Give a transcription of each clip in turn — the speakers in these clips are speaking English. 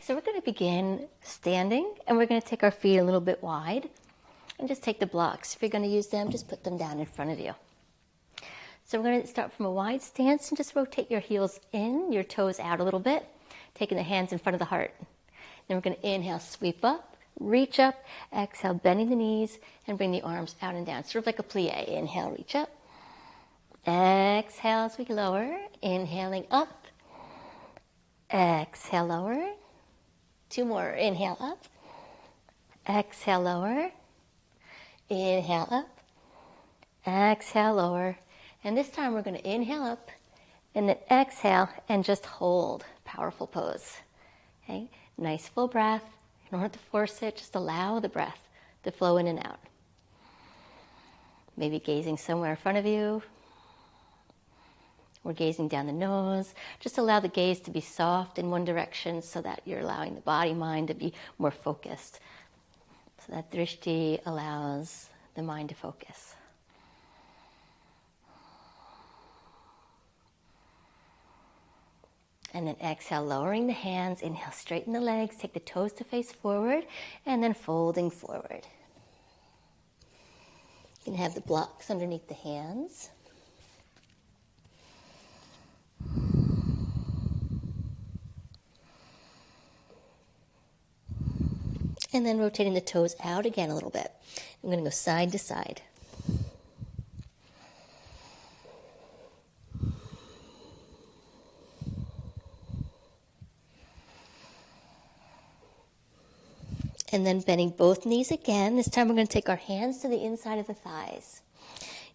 so we're going to begin standing, and we're going to take our feet a little bit wide and just take the blocks. If you're going to use them, just put them down in front of you. So we're going to start from a wide stance and just rotate your heels in, your toes out a little bit, taking the hands in front of the heart. Then we're going to inhale, sweep up, reach up, exhale, bending the knees, and bring the arms out and down, sort of like a plie. Inhale, reach up. Exhale as we lower, inhaling up. Exhale, lower. 2 more, inhale up. Exhale, lower. Inhale up. Exhale, lower. And this time we're going to inhale up and then exhale and just hold. Powerful pose. Okay? Nice full breath. You don't have to force it. Just allow the breath to flow in and out. Maybe gazing somewhere in front of you. Or gazing down the nose. Just allow the gaze to be soft in one direction so that you're allowing the body, mind to be more focused. So that drishti allows the mind to focus. And then exhale, lowering the hands. Inhale, straighten the legs. Take the toes to face forward. And then folding forward. You can have the blocks underneath the hands. And then rotating the toes out again a little bit. I'm going to go side to side. And then bending both knees again. This time we're going to take our hands to the inside of the thighs.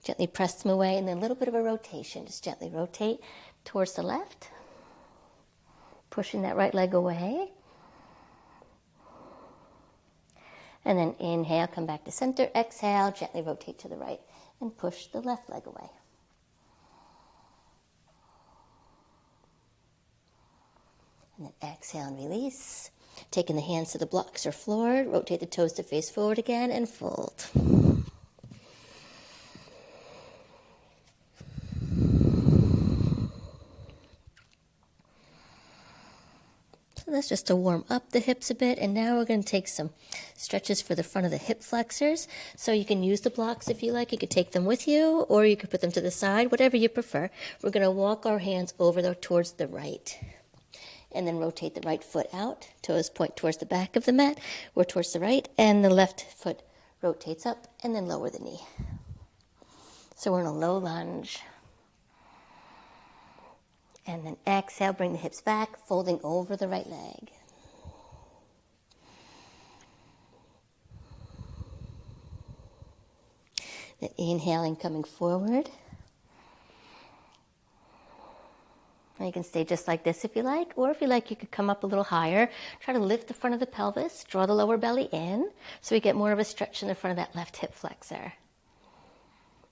Gently press them away, and then a little bit of a rotation. Just gently rotate towards the left. Pushing that right leg away. And then inhale, come back to center. Exhale, gently rotate to the right and push the left leg away. And then exhale and release. Taking the hands to the blocks or floor, rotate the toes to face forward again and fold. So that's just to warm up the hips a bit, and now we're going to take some stretches for the front of the hip flexors. So you can use the blocks if you like. You could take them with you, or you could put them to the side, whatever you prefer. We're going to walk our hands over towards the right. And then rotate the right foot out. Toes point towards the back of the mat or towards the right. And the left foot rotates up and then lower the knee. So we're in a low lunge. And then exhale, bring the hips back, folding over the right leg. Then inhaling, coming forward. You can stay just like this if you like, or if you like, you could come up a little higher. Try to lift the front of the pelvis, draw the lower belly in, so we get more of a stretch in the front of that left hip flexor.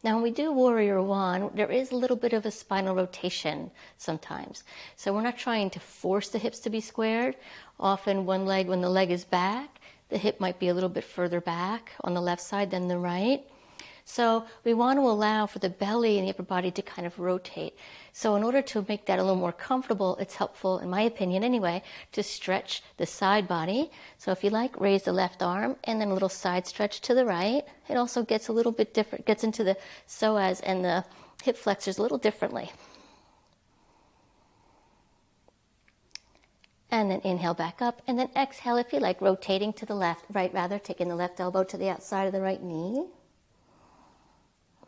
Now, when we do Warrior One, there is a little bit of a spinal rotation sometimes. So we're not trying to force the hips to be squared. Often one leg, when the leg is back, the hip might be a little bit further back on the left side than the right. So we want to allow for the belly and the upper body to kind of rotate. So in order to make that a little more comfortable, it's helpful, in my opinion anyway, to stretch the side body. So if you like, raise the left arm and then a little side stretch to the right. It also gets a little bit different, gets into the psoas and the hip flexors a little differently. And then inhale back up, and then exhale if you like, rotating to the left, right rather, taking the left elbow to the outside of the right knee.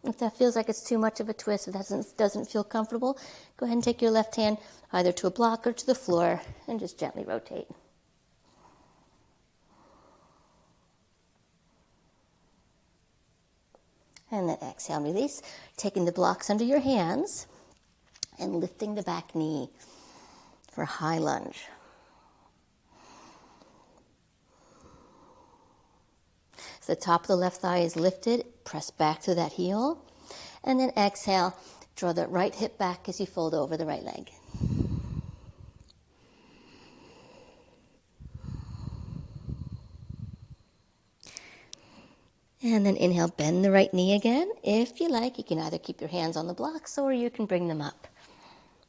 If that feels like it's too much of a twist, if that doesn't feel comfortable, go ahead and take your left hand either to a block or to the floor and just gently rotate. And then exhale and release, taking the blocks under your hands and lifting the back knee for a high lunge. So the top of the left thigh is lifted, press back to that heel, and then exhale, draw the right hip back as you fold over the right leg. And then inhale, bend the right knee again. If you like, you can either keep your hands on the blocks or you can bring them up.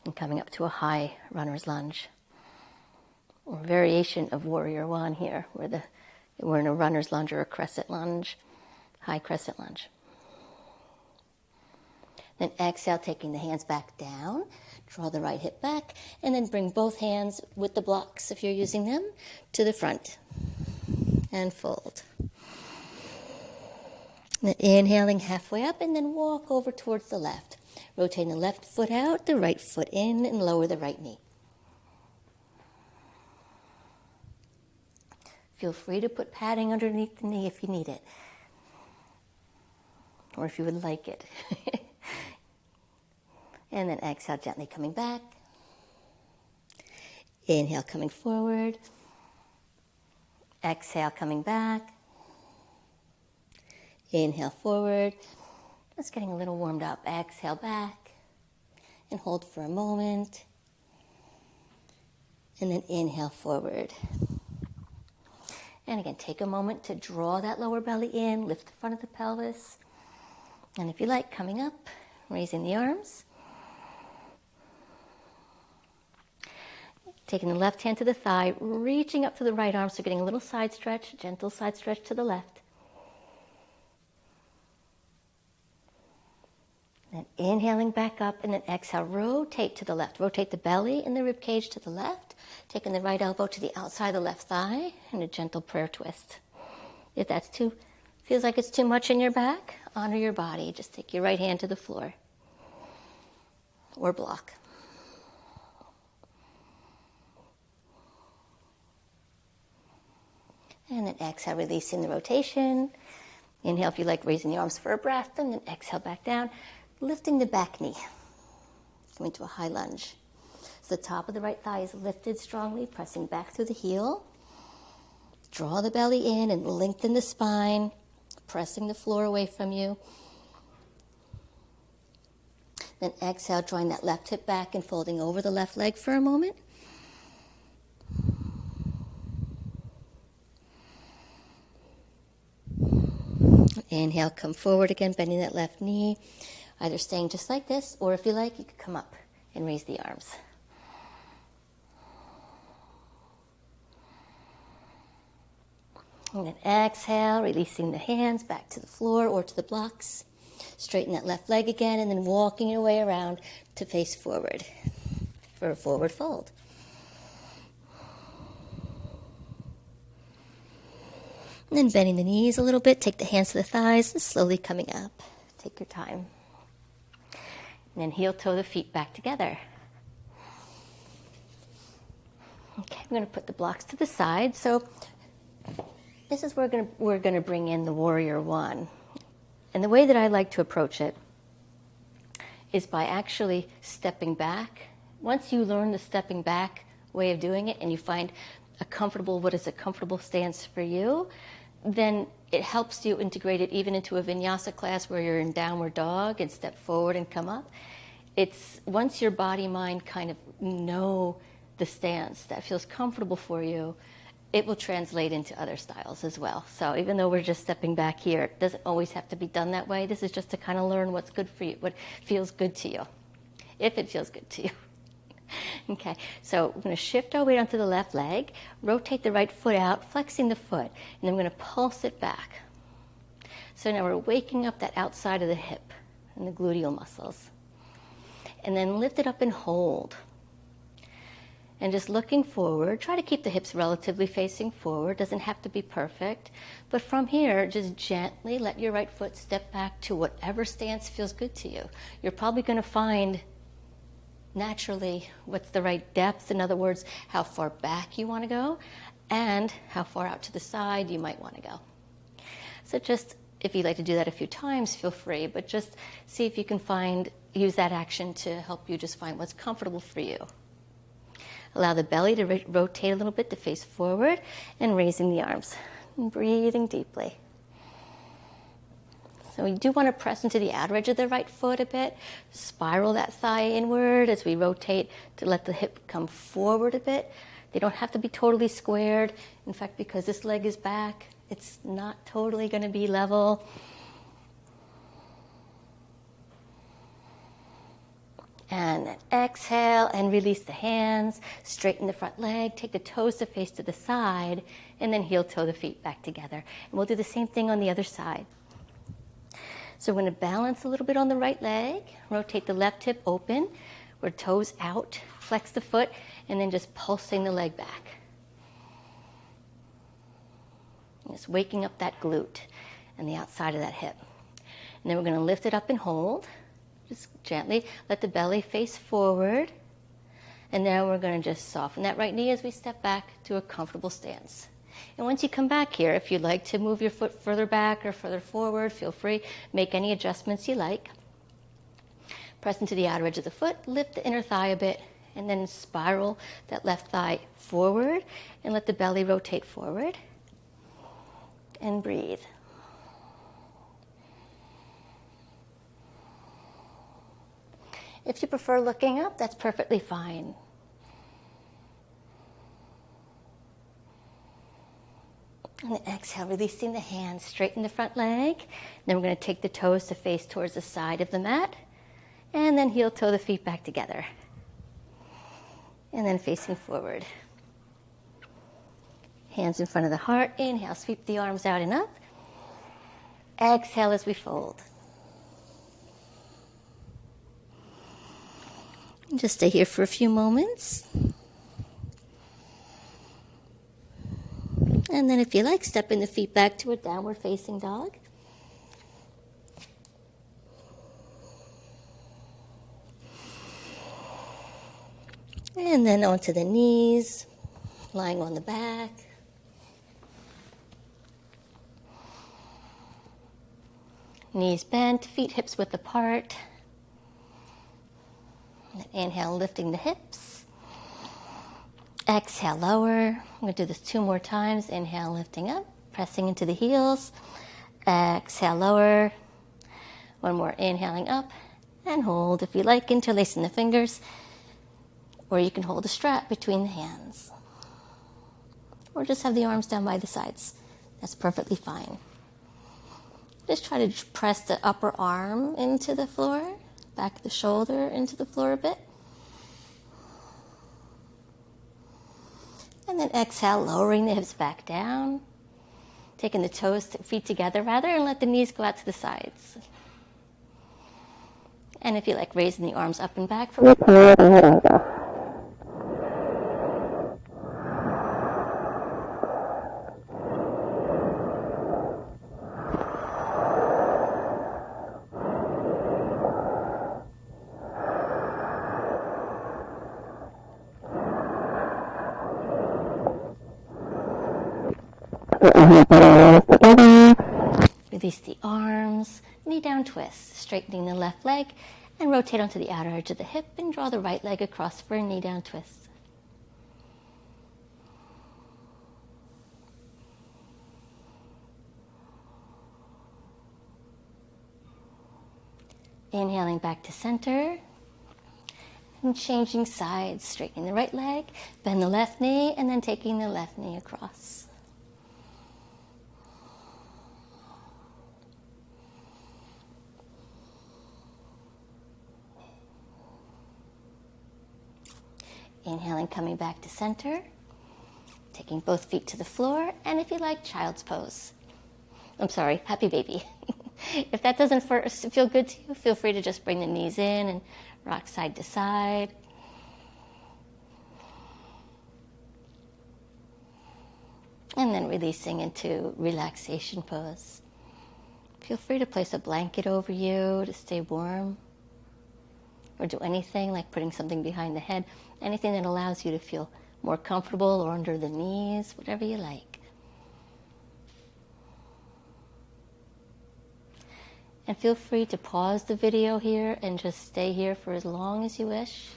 And coming up to a high runner's lunge. or variation of warrior one here, where we're in a runner's lunge or a crescent lunge, high crescent lunge. Then exhale, taking the hands back down, draw the right hip back, and then bring both hands with the blocks, if you're using them, to the front, and fold. Then inhaling halfway up, and then walk over towards the left. Rotating the left foot out, the right foot in, and lower the right knee. Feel free to put padding underneath the knee if you need it, or if you would like it. And then exhale, gently coming back. Inhale, coming forward. Exhale, coming back. Inhale, forward. Just getting a little warmed up. Exhale, back. And hold for a moment. And then inhale, forward. And again, take a moment to draw that lower belly in, lift the front of the pelvis. And if you like, coming up, raising the arms. Taking the left hand to the thigh, reaching up to the right arm, so getting a little side stretch, gentle side stretch to the left. Then inhaling back up, and then exhale, rotate to the left. Rotate the belly and the rib cage to the left, taking the right elbow to the outside of the left thigh, and a gentle prayer twist. If that's feels like it's too much in your back, honor your body. Just take your right hand to the floor or block. And then exhale, releasing the rotation. Inhale if you like, raising the arms for a breath, and then exhale back down, lifting the back knee. Coming to a high lunge. So the top of the right thigh is lifted strongly, pressing back through the heel. Draw the belly in and lengthen the spine, pressing the floor away from you. Then exhale, drawing that left hip back and folding over the left leg for a moment. Inhale, come forward again, bending that left knee, either staying just like this, or if you like, you could come up and raise the arms. And then exhale, releasing the hands back to the floor or to the blocks. Straighten that left leg again, and then walking your way around to face forward for a forward fold. And then bending the knees a little bit, take the hands to the thighs, and slowly coming up. Take your time. And then heel toe the feet back together. Okay, I'm going to put the blocks to the side. So this is where we're going to bring in the warrior one. And the way that I like to approach it is by actually stepping back. Once you learn the stepping back way of doing it and you find what is a comfortable stance for you, then it helps you integrate it even into a vinyasa class where you're in downward dog and step forward and come up. It's once your body, mind kind of know the stance that feels comfortable for you, it will translate into other styles as well. So even though we're just stepping back here, it doesn't always have to be done that way. This is just to kind of learn what's good for you, what feels good to you, if it feels good to you. Okay, so we're going to shift our weight onto the left leg, rotate the right foot out, flexing the foot, and then we're going to pulse it back. So now we're waking up that outside of the hip and the gluteal muscles. And then lift it up and hold. And just looking forward, try to keep the hips relatively facing forward. Doesn't have to be perfect. But from here, just gently let your right foot step back to whatever stance feels good to you. You're probably going to find naturally what's the right depth. In other words, how far back you want to go and how far out to the side you might want to go. So just, if you'd like to do that a few times, feel free, but just see if you can use that action to help you just find what's comfortable for you. Allow the belly to rotate a little bit to face forward and raising the arms and breathing deeply. So we do want to press into the outer edge of the right foot a bit, spiral that thigh inward as we rotate to let the hip come forward a bit. They don't have to be totally squared. In fact, because this leg is back, it's not totally going to be level. And then exhale and release the hands, straighten the front leg, take the toes to face to the side, and then heel toe the feet back together. And we'll do the same thing on the other side. So we're going to balance a little bit on the right leg, rotate the left hip open, we're toes out, flex the foot, and then just pulsing the leg back. Just waking up that glute and the outside of that hip. And then we're going to lift it up and hold. Just gently let the belly face forward. And then we're going to just soften that right knee as we step back to a comfortable stance. And once you come back here, if you'd like to move your foot further back or further forward, feel free. Make any adjustments you like. Press into the outer edge of the foot, lift the inner thigh a bit, and then spiral that left thigh forward and let the belly rotate forward. And breathe. If you prefer looking up, that's perfectly fine. And then exhale, releasing the hands, straighten the front leg. Then we're going to take the toes to face towards the side of the mat. And then heel toe the feet back together. And then facing forward. Hands in front of the heart. Inhale, sweep the arms out and up. Exhale as we fold. Just stay here for a few moments. And then if you like, stepping the feet back to a downward facing dog. And then onto the knees, lying on the back. Knees bent, feet hips width apart. Inhale, lifting the hips. Exhale, lower. I'm going to do this 2 more times. Inhale, lifting up, pressing into the heels. Exhale, lower. 1 more, inhaling up, and hold. If you like, interlacing the fingers, or you can hold a strap between the hands. Or just have the arms down by the sides. That's perfectly fine. Just try to press the upper arm into the floor, back of the shoulder into the floor a bit. And then exhale, lowering the hips back down. Taking the toes, feet together rather, and let the knees go out to the sides. And if you like, raising the arms up and back from the Release the arms, knee down twist, straightening the left leg, and rotate onto the outer edge of the hip and draw the right leg across for a knee down twist. Inhaling back to center, and changing sides, straightening the right leg, bend the left knee, and then taking the left knee across. Inhaling, coming back to center, taking both feet to the floor, and if you like, child's pose. I'm sorry, happy baby. If that doesn't feel good to you, feel free to just bring the knees in and rock side to side. And then releasing into relaxation pose. Feel free to place a blanket over you to stay warm. Or do anything like putting something behind the head. Anything that allows you to feel more comfortable or under the knees, whatever you like. And feel free to pause the video here and just stay here for as long as you wish.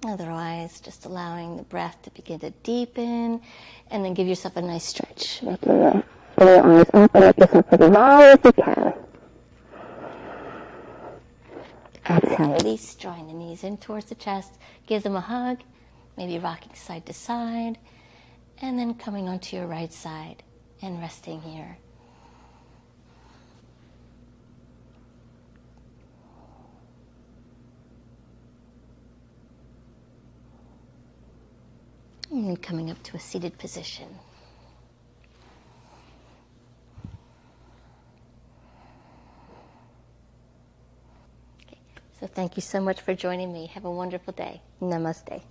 Otherwise, just allowing the breath to begin to deepen, and then give yourself a nice stretch. Making your eyes up and let yourself as long as you can. Exhale, release, drawing the knees in towards the chest. Give them a hug, maybe rocking side to side, and then coming onto your right side and resting here. And coming up to a seated position. Okay, so thank you so much for joining me. Have a wonderful day. Namaste.